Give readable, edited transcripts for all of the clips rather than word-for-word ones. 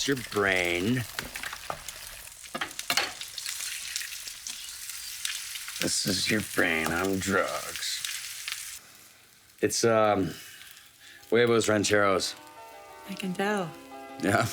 is your brain. This is your brain on drugs. It's, Huevos Rancheros. I can tell. Yeah.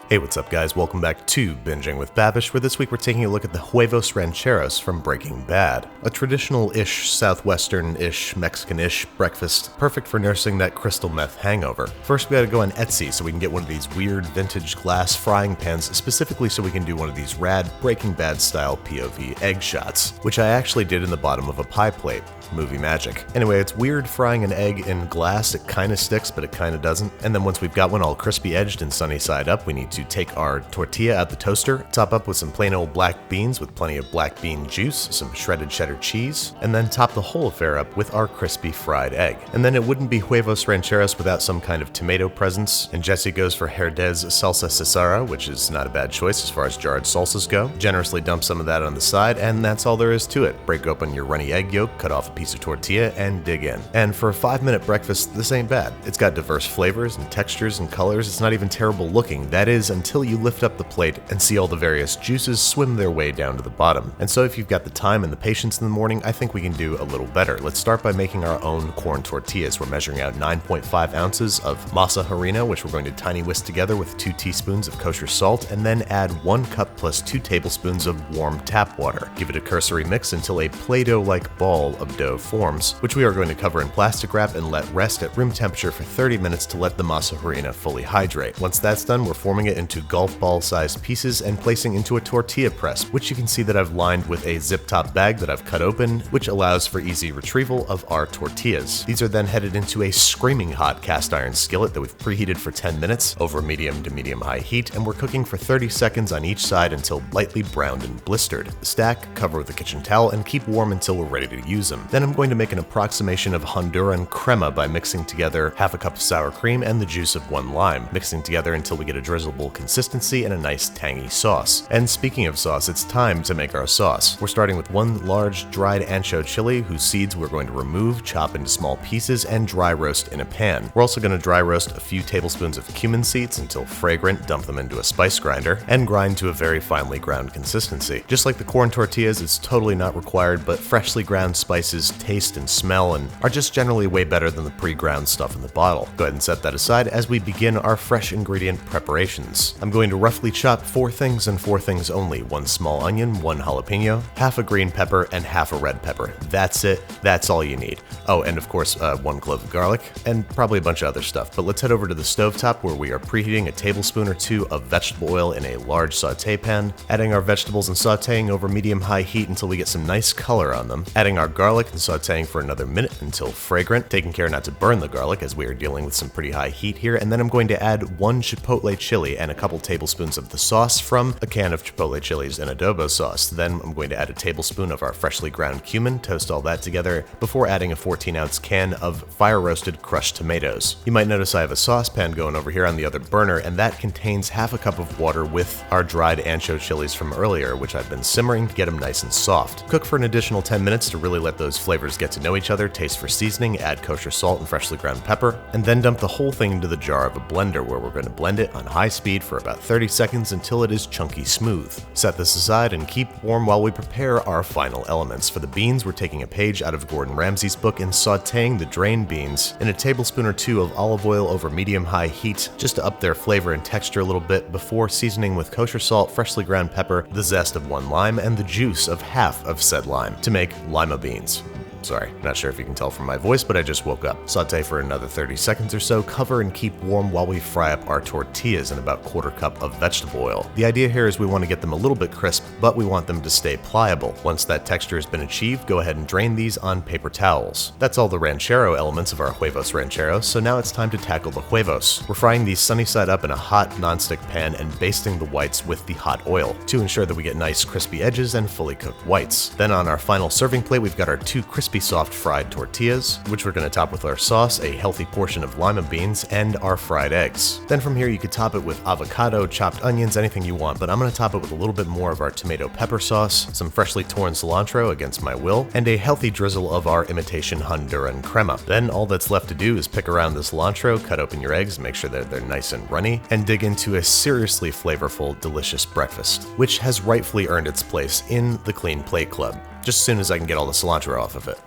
Hey, what's up guys? Welcome back to Binging with Babish, where this week we're taking a look at the Huevos Rancheros from Breaking Bad. A traditional-ish, southwestern-ish, Mexican-ish breakfast, perfect for nursing that crystal meth hangover. First we gotta go on Etsy so we can get one of these weird vintage glass frying pans, specifically so we can do one of these rad Breaking Bad style POV egg shots, which I actually did in the bottom of a pie plate. Movie magic. Anyway, it's weird frying an egg in glass. It kinda sticks, but it kinda doesn't. And then once we've got one all crispy edged and sunny side up, we need to take our tortilla out the toaster, top up with some plain old black beans with plenty of black bean juice, some shredded cheddar cheese, and then top the whole affair up with our crispy fried egg. And then it wouldn't be Huevos Rancheros without some kind of tomato presence, and Jesse goes for Herdez salsa Cesara, which is not a bad choice as far as jarred salsas go. Generously dump some of that on the side, and that's all there is to it. Break open your runny egg yolk, cut off a piece of tortilla, and dig in. And for a 5-minute breakfast, this ain't bad. It's got diverse flavors and textures and colors. It's not even terrible looking. That is, until you lift up the plate and see all the various juices swim their way down to the bottom. And so if you've got the time and the patience in the morning, I think we can do a little better. Let's start by making our own corn tortillas. We're measuring out 9.5 ounces of masa harina, which we're going to tiny whisk together with 2 teaspoons of kosher salt, and then add 1 cup plus 2 tablespoons of warm tap water. Give it a cursory mix until a Play-Doh-like ball of dough forms, which we are going to cover in plastic wrap and let rest at room temperature for 30 minutes to let the masa harina fully hydrate. Once that's done, we're forming it into golf ball sized pieces and placing into a tortilla press, which you can see that I've lined with a zip top bag that I've cut open, which allows for easy retrieval of our tortillas. These are then headed into a screaming hot cast iron skillet that we've preheated for 10 minutes over medium to medium high heat, and we're cooking for 30 seconds on each side until lightly browned and blistered. Stack, cover with a kitchen towel, and keep warm until we're ready to use them. Then I'm going to make an approximation of Honduran crema by mixing together half a cup of sour cream and the juice of 1 lime, mixing together until we get a drizzleable consistency and a nice tangy sauce. And speaking of sauce, it's time to make our sauce. We're starting with 1 large dried ancho chili, whose seeds we're going to remove, chop into small pieces, and dry roast in a pan. We're also going to dry roast a few tablespoons of cumin seeds until fragrant, dump them into a spice grinder, and grind to a very finely ground consistency. Just like the corn tortillas, it's totally not required, but freshly ground spices taste and smell and are just generally way better than the pre-ground stuff in the bottle. Go ahead and set that aside as we begin our fresh ingredient preparations. I'm going to roughly chop 4 things and 4 things only: 1 small onion, 1 jalapeno, half a green pepper, and half a red pepper. That's it. That's all you need. Oh, and of course, 1 clove of garlic, and probably a bunch of other stuff. But let's head over to the stovetop where we are preheating a tablespoon or 2 of vegetable oil in a large saute pan, adding our vegetables and sauteing over medium-high heat until we get some nice color on them, adding our garlic and sauteing for another minute until fragrant, taking care not to burn the garlic as we are dealing with some pretty high heat here, and then I'm going to add 1 chipotle chili and a couple tablespoons of the sauce from a can of chipotle chilies and adobo sauce. Then I'm going to add a tablespoon of our freshly ground cumin, toast all that together before adding a 14-ounce can of fire-roasted crushed tomatoes. You might notice I have a saucepan going over here on the other burner, and that contains half a cup of water with our dried ancho chilies from earlier, which I've been simmering to get them nice and soft. Cook for an additional 10 minutes to really let those flavors get to know each other, taste for seasoning, add kosher salt and freshly ground pepper, and then dump the whole thing into the jar of a blender where we're going to blend it on high speed for about 30 seconds until it is chunky smooth. Set this aside and keep warm while we prepare our final elements. For the beans, we're taking a page out of Gordon Ramsay's book and sauteing the drained beans in a tablespoon or 2 of olive oil over medium-high heat just to up their flavor and texture a little bit before seasoning with kosher salt, freshly ground pepper, the zest of 1 lime, and the juice of half of said lime to make lima beans. Sorry, not sure if you can tell from my voice, but I just woke up. Saute for another 30 seconds or so, cover and keep warm while we fry up our tortillas in about 1/4 cup of vegetable oil. The idea here is we want to get them a little bit crisp, but we want them to stay pliable. Once that texture has been achieved, go ahead and drain these on paper towels. That's all the ranchero elements of our Huevos Rancheros, so now it's time to tackle the huevos. We're frying these sunny side up in a hot nonstick pan and basting the whites with the hot oil to ensure that we get nice crispy edges and fully cooked whites. Then on our final serving plate, we've got our 2 crispy crispy soft fried tortillas, which we're going to top with our sauce, a healthy portion of lima beans, and our fried eggs. Then from here you could top it with avocado, chopped onions, anything you want, but I'm going to top it with a little bit more of our tomato pepper sauce, some freshly torn cilantro against my will, and a healthy drizzle of our imitation Honduran crema. Then all that's left to do is pick around the cilantro, cut open your eggs, make sure that they're nice and runny, and dig into a seriously flavorful, delicious breakfast, which has rightfully earned its place in the Clean Plate Club, just as soon as I can get all the cilantro off of it.